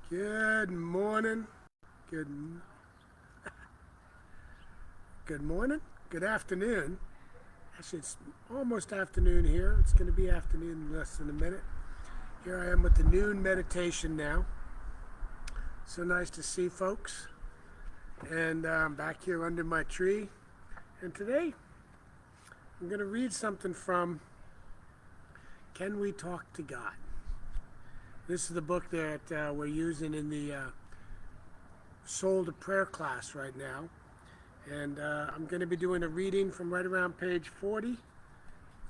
Good morning. Good good morning. Good afternoon. Actually, it's almost afternoon here. It's going to be afternoon in less than a minute. Here I am with the noon meditation now. So nice to see folks. And I'm back here under my tree. And today I'm going to read something from Can We Talk to God? This is the book that we're using in the Soul to Prayer class right now. And I'm going to be doing a reading from right around page 40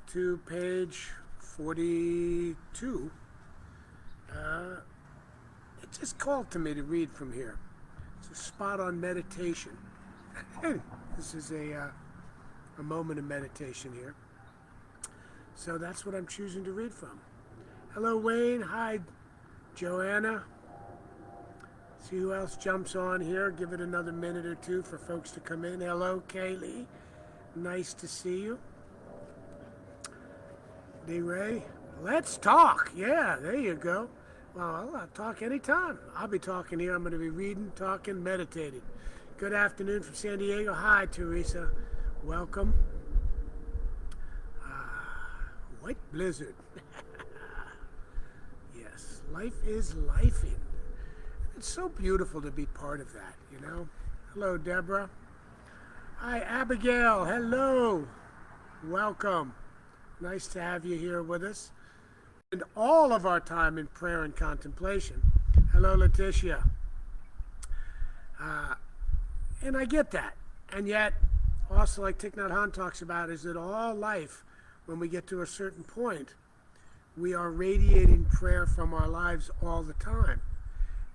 to page 42. It just called to me to read from here. It's a spot on meditation. This is a moment of meditation here. So that's what I'm choosing to read from. Hello, Wayne. Hi, Joanna. See who else jumps on here. Give it another minute or two for folks to come in. Hello, Kaylee. Nice to see you. D-Ray. Let's talk. Yeah, there you go. Well, I'll talk anytime. I'll be talking here. I'm going to be reading, talking, meditating. Good afternoon from San Diego. Hi, Teresa. Welcome. White blizzard. Yes, life is lifing. It's so beautiful to be part of that, you know. Hello, Deborah. Hi, Abigail. Hello. Welcome. Nice to have you here with us. And all of our time in prayer and contemplation. Hello, Letitia. And I get that. And yet, also like Thich Nhat Hanh talks about, is that all life, when we get to a certain point, we are radiating prayer from our lives all the time.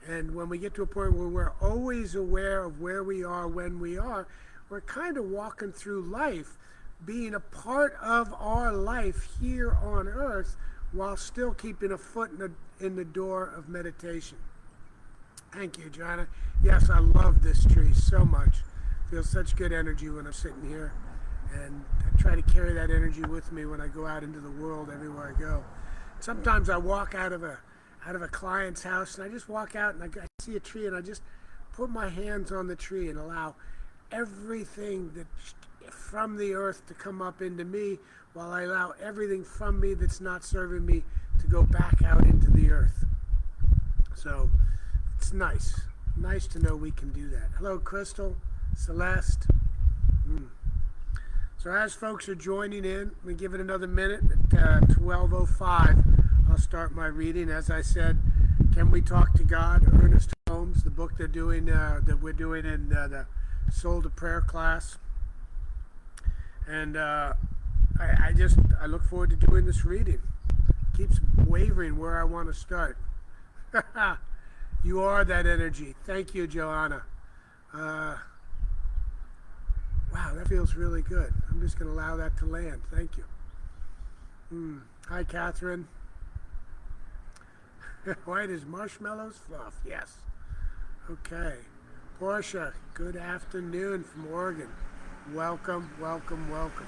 And when we get to a point where we're always aware of where we are when we are, we're kind of walking through life, being a part of our life here on earth while still keeping a foot in the door of meditation. Thank you, Joanna. Yes, I love this tree so much. Feels such good energy when I'm sitting here. And I try to carry that energy with me when I go out into the world everywhere I go. Sometimes I walk out of a client's house and I just walk out and I see a tree and I just put my hands on the tree and allow everything that from the earth to come up into me, while I allow everything from me that's not serving me to go back out into the earth. So it's nice to know we can do that. Hello, Crystal, Celeste. So as folks are joining in, we give it another minute. At 12:05, I'll start my reading. As I said, Can We Talk to God? Ernest Holmes, the book that we're doing in the Soul to Prayer class. And I look forward to doing this reading. It keeps wavering where I want to start. You are that energy. Thank you, Joanna. Wow, that feels really good. I'm just going to allow that to land. Thank you. Hi, Catherine. White as marshmallows fluff. Yes. Okay. Portia, good afternoon from Oregon. Welcome, welcome, welcome.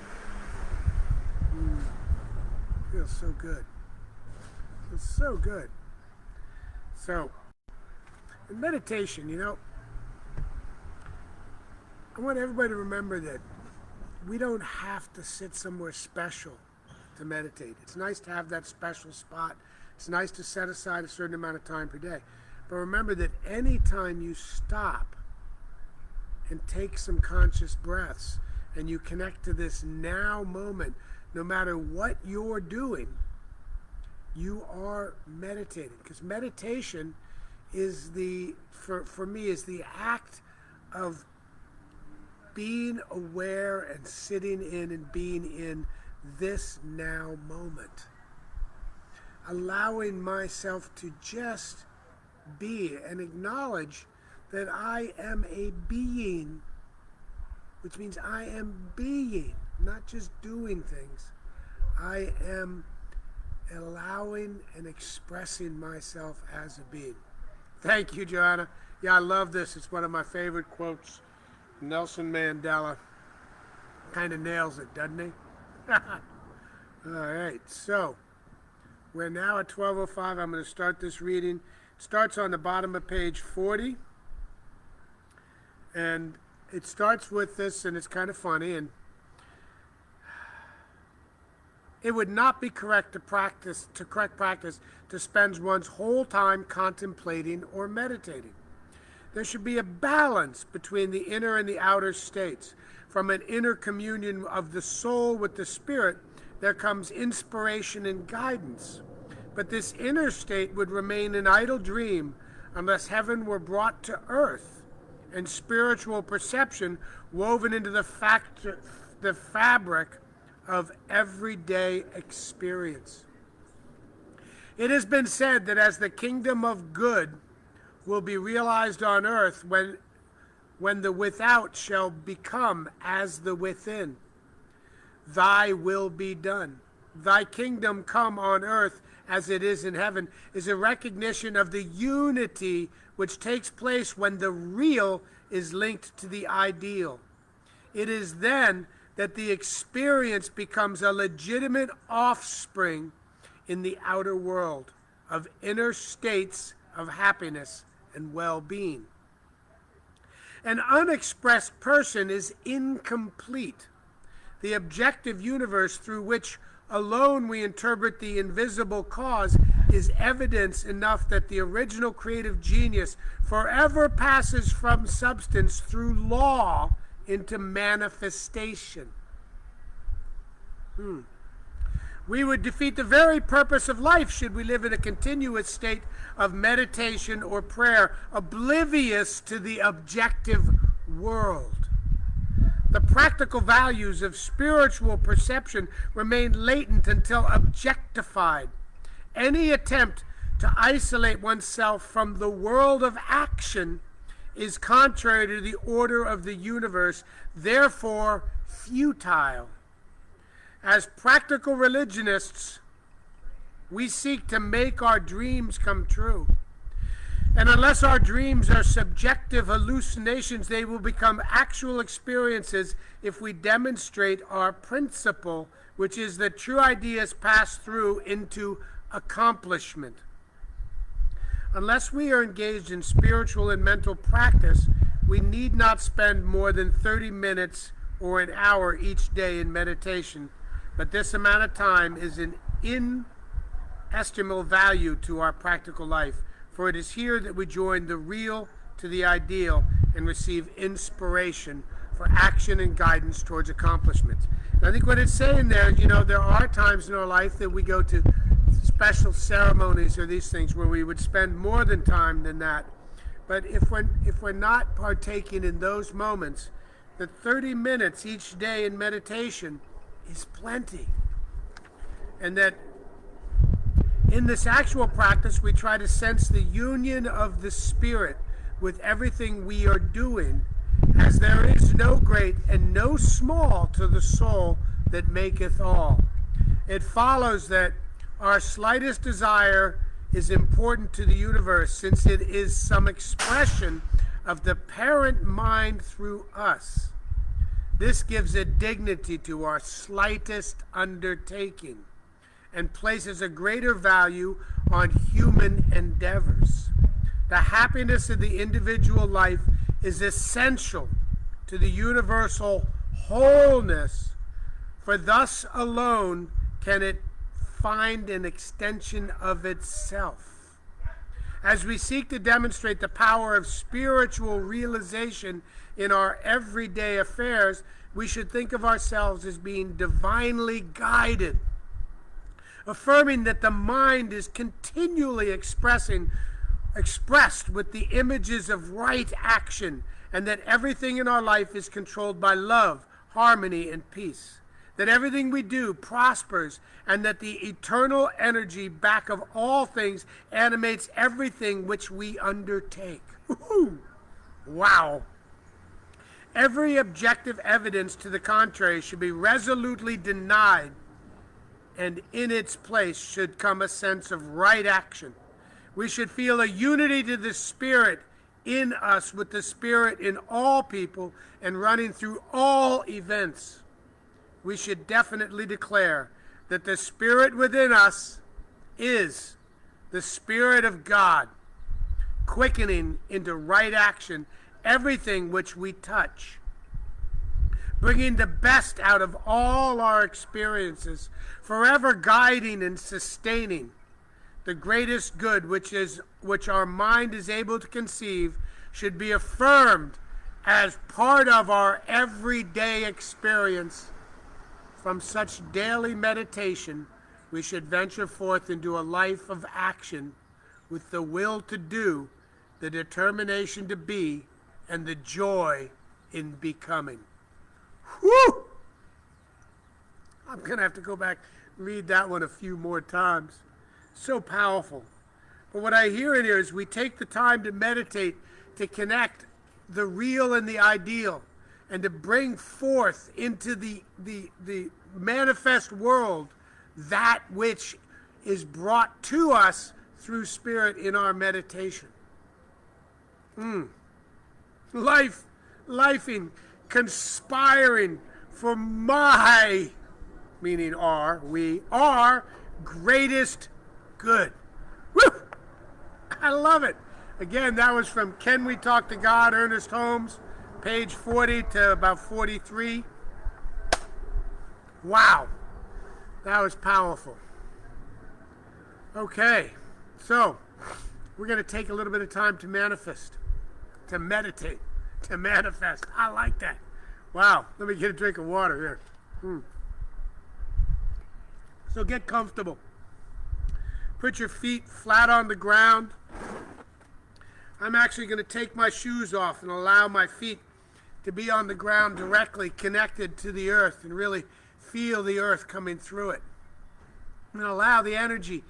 Feels so good. Feels so good. So, in meditation, you know, I want everybody to remember that we don't have to sit somewhere special to meditate. It's nice to have that special spot. It's nice to set aside a certain amount of time per day. But remember that anytime you stop and take some conscious breaths and you connect to this now moment, no matter what you're doing, you are meditating. Because meditation is for me, is the act of being aware and sitting in and being in this now moment. Allowing myself to just be and acknowledge that I am a being, which means I am being, not just doing things. I am allowing and expressing myself as a being. Thank you, Joanna. Yeah, I love this. It's one of my favorite quotes. Nelson Mandela kind of nails it, doesn't he? All right, so we're now at 12:05. I'm going to start this reading. Starts on the bottom of page 40. And it starts with this, and it's kind of funny. And it would not be correct correct practice to spend one's whole time contemplating or meditating. There should be a balance between the inner and the outer states. From an inner communion of the soul with the spirit, there comes inspiration and guidance. But this inner state would remain an idle dream unless heaven were brought to earth and spiritual perception woven into the fabric of everyday experience. It has been said that as the kingdom of good will be realized on earth when the without shall become as the within, thy will be done. Thy kingdom come on earth as it is in heaven is a recognition of the unity which takes place when the real is linked to the ideal. It is then that the experience becomes a legitimate offspring in the outer world of inner states of happiness and well-being. An unexpressed person is incomplete. The objective universe through which alone we interpret the invisible cause is evidence enough that the original creative genius forever passes from substance through law into manifestation. We would defeat the very purpose of life should we live in a continuous state of meditation or prayer, oblivious to the objective world. The practical values of spiritual perception remain latent until objectified. Any attempt to isolate oneself from the world of action is contrary to the order of the universe, therefore futile. As practical religionists, we seek to make our dreams come true. And unless our dreams are subjective hallucinations, they will become actual experiences if we demonstrate our principle, which is that true ideas pass through into accomplishment. Unless we are engaged in spiritual and mental practice, we need not spend more than 30 minutes or an hour each day in meditation, but this amount of time is an inestimable value to our practical life, for it is here that we join the real to the ideal and receive inspiration for action and guidance towards accomplishment. And I think what it's saying there, there are times in our life that we go to special ceremonies or these things where we would spend more than time than that. But if we're not partaking in those moments, the 30 minutes each day in meditation is plenty. And that in this actual practice, we try to sense the union of the Spirit with everything we are doing, as there is no great and no small to the soul that maketh all. It follows that our slightest desire is important to the universe, since it is some expression of the parent mind through us. This gives a dignity to our slightest undertaking and places a greater value on human endeavors. The happiness of the individual life is essential to the universal wholeness, for thus alone can it find an extension of itself. As we seek to demonstrate the power of spiritual realization in our everyday affairs, we should think of ourselves as being divinely guided, affirming that the mind is continually expressed with the images of right action, and that everything in our life is controlled by love, harmony, and peace. That everything we do prospers, and that the eternal energy back of all things animates everything which we undertake. Woo-hoo. Wow. Every objective evidence to the contrary should be resolutely denied, and in its place should come a sense of right action. We should feel a unity to the Spirit in us with the Spirit in all people and running through all events. We should definitely declare that the Spirit within us is the Spirit of God, quickening into right action everything which we touch, bringing the best out of all our experiences, forever guiding and sustaining the greatest good which our mind is able to conceive, should be affirmed as part of our everyday experience. From such daily meditation, we should venture forth into a life of action with the will to do, the determination to be, and the joy in becoming. Whew! I'm going to have to go back and read that one a few more times. So powerful. But what I hear in here is we take the time to meditate, to connect the real and the ideal, and to bring forth into the manifest world that which is brought to us through spirit in our meditation. Lifing, conspiring for my, meaning our greatest good. Woo! I love it. Again, that was from Can We Talk to God, Ernest Holmes, page 40 to about 43. Wow, that was powerful. Okay, so we're going to take a little bit of time to manifest, to meditate, to manifest. I like that. Wow, let me get a drink of water here. So get comfortable. Put your feet flat on the ground. I'm actually going to take my shoes off and allow my feet to be on the ground directly connected to the earth and really feel the earth coming through it. And allow the energy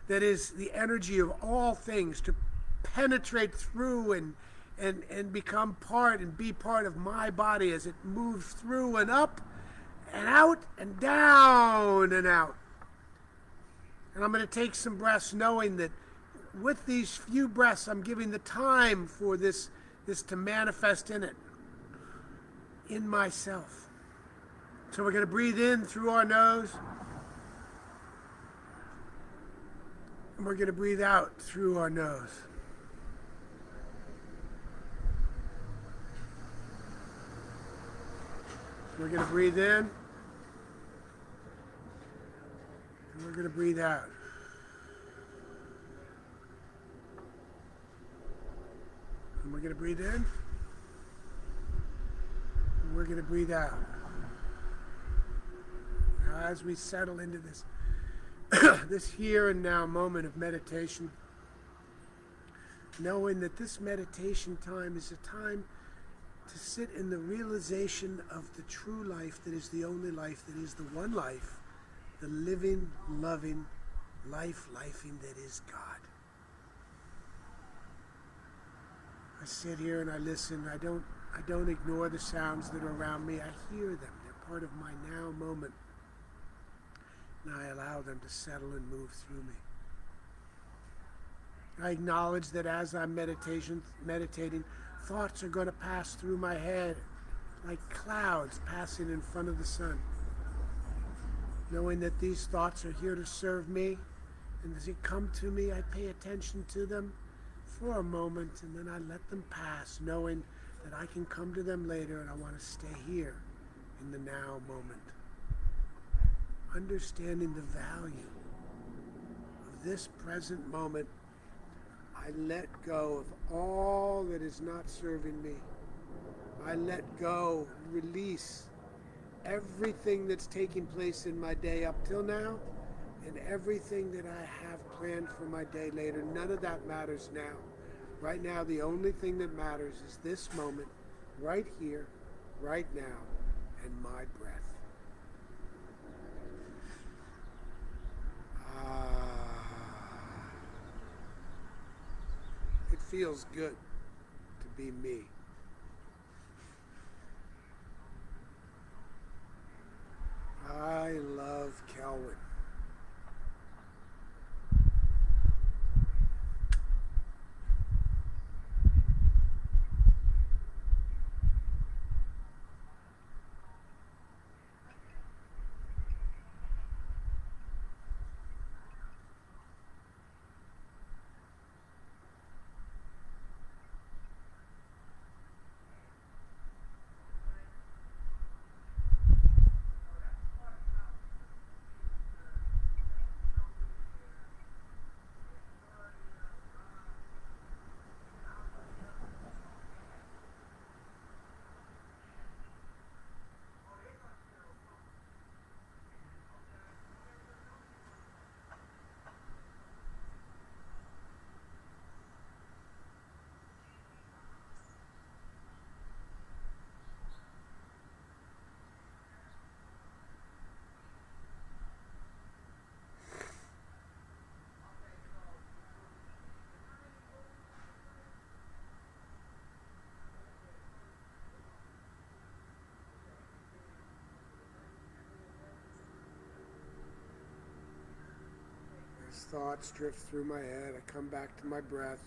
that is the energy of all things to penetrate through and become part and be part of my body as it moves through and up and out and down and out. And I'm going to take some breaths knowing that with these few breaths, I'm giving the time for this to manifest in it, in myself. So we're going to breathe in through our nose. And we're going to breathe out through our nose. We're going to breathe in. And we're going to breathe out. And we're going to breathe in. And we're going to breathe out. Now, as we settle into this, this here and now moment of meditation, knowing that this meditation time is a time to sit in the realization of the true life that is the only life, that is the one life, the living, loving, lifing that is God. I sit here and I listen. I don't ignore the sounds that are around me. I hear them. They're part of my now moment. And I allow them to settle and move through me. I acknowledge that as I'm meditating, thoughts are going to pass through my head like clouds passing in front of the sun. Knowing that these thoughts are here to serve me, and as they come to me, I pay attention to them for a moment, and then I let them pass, knowing that I can come to them later, and I want to stay here in the now moment. Understanding the value of this present moment, I let go of all that is not serving me. I let go, release everything that's taking place in my day up till now, and everything that I have planned for my day later. None of that matters now. Right now, the only thing that matters is this moment, right here, right now, and my breath. It feels good to be me. I love Kelwin. thoughts drift through my head, I come back to my breath.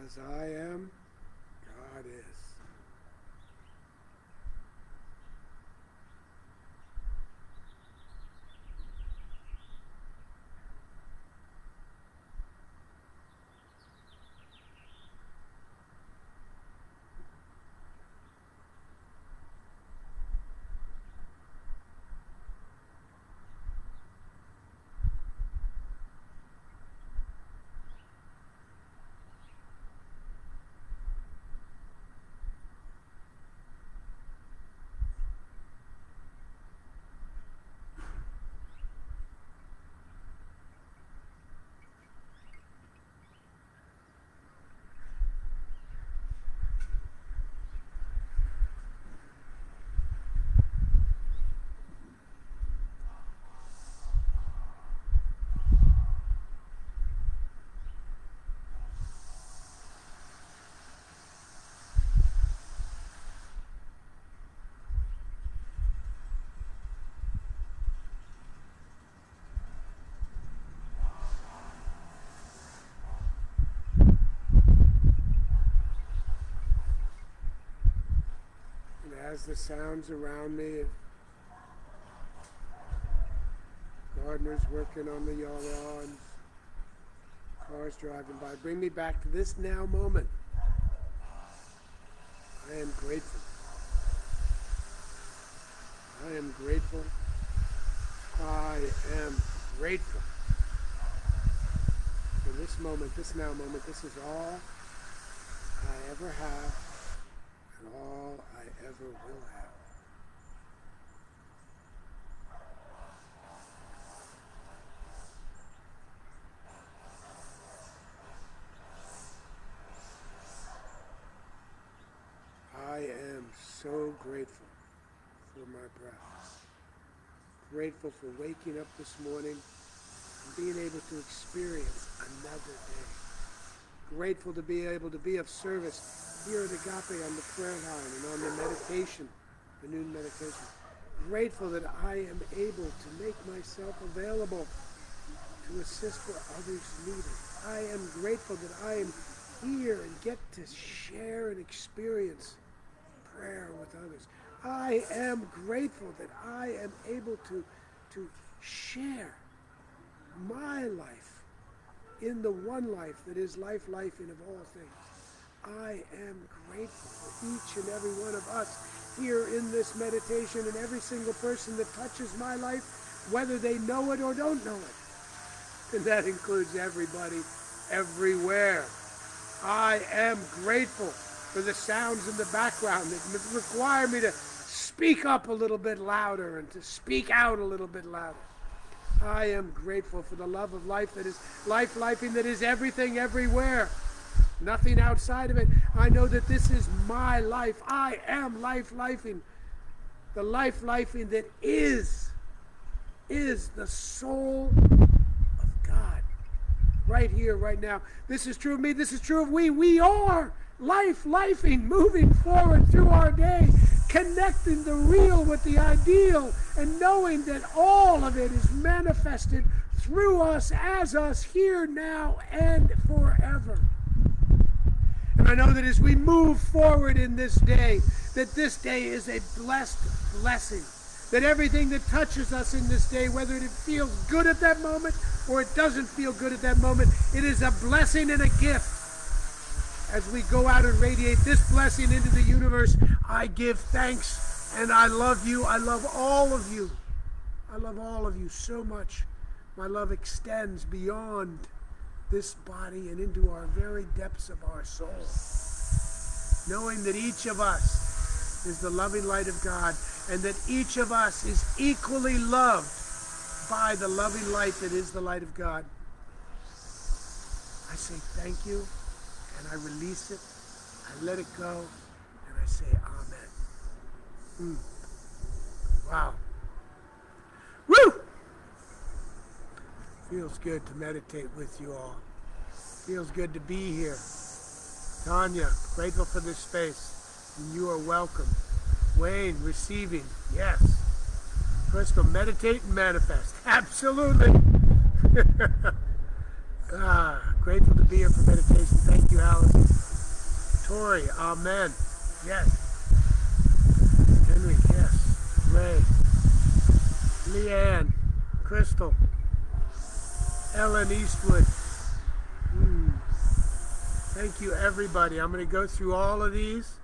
As I am, God is. And as the sounds around me, gardeners working on the lawns, cars driving by, bring me back to this now moment. I am grateful. I am grateful. I am grateful for this moment, this now moment. This is all I ever have and all I ever will have. I am so grateful for my breath. Grateful for waking up this morning and being able to experience another day. Grateful to be able to be of service here at Agape on the prayer line and on the meditation, the noon meditation. Grateful that I am able to make myself available to assist where others need it. I am grateful that I am here and get to share and experience prayer with others. I am grateful that I am able to share my life in the one life that is life, lifing of all things. I am grateful for each and every one of us here in this meditation and every single person that touches my life, whether they know it or don't know it. And that includes everybody, everywhere. I am grateful for the sounds in the background that require me to speak up a little bit louder and to speak out a little bit louder. I am grateful for the love of life that is life-lifing, that is everything, everywhere. Nothing outside of it. I know that this is my life. I am life-lifing. The life-lifing that is the soul of God. Right here, right now. This is true of me. This is true of we. We are life-lifing, moving forward through our day, connecting the real with the ideal, and knowing that all of it is manifested through us, as us, here, now, and forever. And I know that as we move forward in this day, that this day is a blessed blessing. That everything that touches us in this day, whether it feels good at that moment or it doesn't feel good at that moment, it is a blessing and a gift. As we go out and radiate this blessing into the universe, I give thanks and I love you. I love all of you. I love all of you so much. My love extends beyond this body and into our very depths of our soul. Knowing that each of us is the loving light of God and that each of us is equally loved by the loving light that is the light of God. I say thank you. And I release it, I let it go, and I say amen. Wow. Woo! Feels good to meditate with you all. Feels good to be here. Tanya, grateful for this space, and you are welcome. Wayne, receiving, yes. Crystal, meditate and manifest. Absolutely. Grateful to be here for meditation. Thank you, Alice. Tori, amen. Yes. Henry, yes. Ray. Leanne. Crystal. Ellen Eastwood. Thank you, everybody. I'm going to go through all of these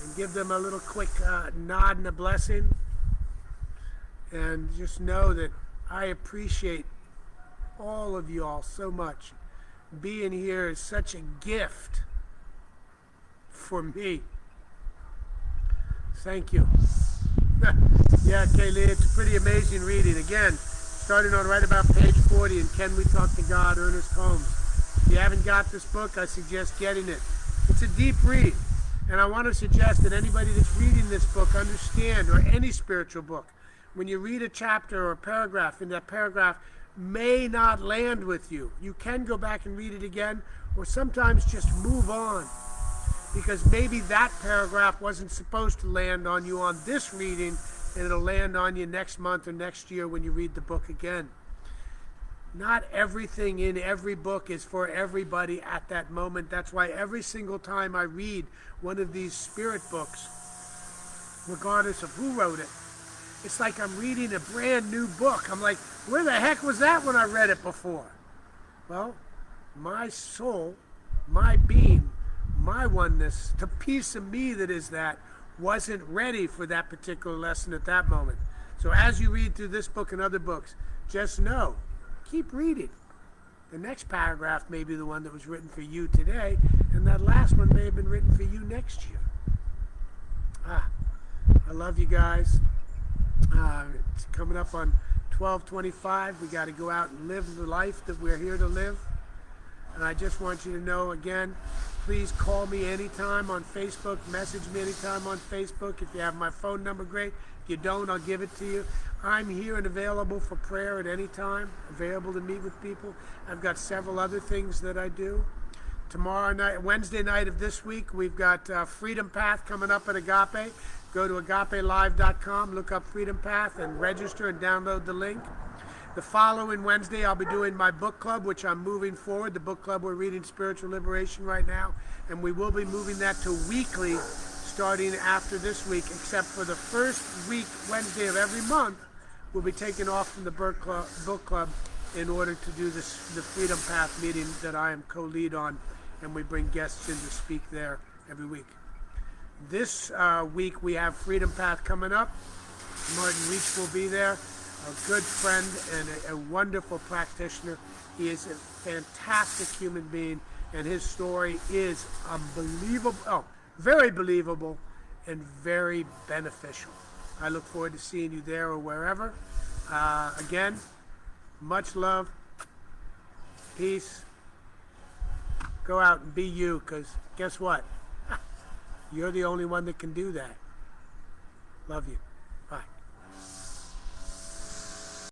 and give them a little quick nod and a blessing. And just know that I appreciate all of you all so much. Being here is such a gift for me. Thank you. Yeah, Kaylee, it's a pretty amazing reading. Again, starting on right about page 40 in Can We Talk to God, Ernest Holmes. If you haven't got this book, I suggest getting it. It's a deep read. And I want to suggest that anybody that's reading this book understand, or any spiritual book, when you read a chapter or a paragraph, in that paragraph may not land with you. You can go back and read it again, or sometimes just move on, because maybe that paragraph wasn't supposed to land on you on this reading, and it'll land on you next month or next year when you read the book again. Not everything in every book is for everybody at that moment. That's why every single time I read one of these spirit books, regardless of who wrote it, it's like I'm reading a brand new book. I'm like, where the heck was that when I read it before? Well, my soul, my being, my oneness, the piece of me that is that, wasn't ready for that particular lesson at that moment. So as you read through this book and other books, just know, keep reading. The next paragraph may be the one that was written for you today, and that last one may have been written for you next year. I love you guys. It's coming up on 12:25. We got to go out and live the life that we're here to live. And I just want you to know again, please call me anytime on Facebook, message me anytime on Facebook. If you have my phone number, great. If you don't, I'll give it to you. I'm here and available for prayer at any time, available to meet with people. I've got several other things that I do. tomorrow night, Wednesday night of this week, we've got Freedom Path coming up at Agape. Go to agapelive.com, look up Freedom Path, and register and download the link. The following Wednesday, I'll be doing my book club, which I'm moving forward. The book club, we're reading Spiritual Liberation right now, and we will be moving that to weekly starting after this week, except for the first week, Wednesday of every month, we'll be taking off from the book club in order to do the Freedom Path meeting that I am co-lead on, and we bring guests in to speak there every week. This week, we have Freedom Path coming up. Martin Reach will be there. A good friend and a wonderful practitioner. He is a fantastic human being, and his story is unbelievable, very believable, and very beneficial. I look forward to seeing you there or wherever. Again, much love, peace. Go out and be you, because guess what? You're the only one that can do that. Love you. Bye.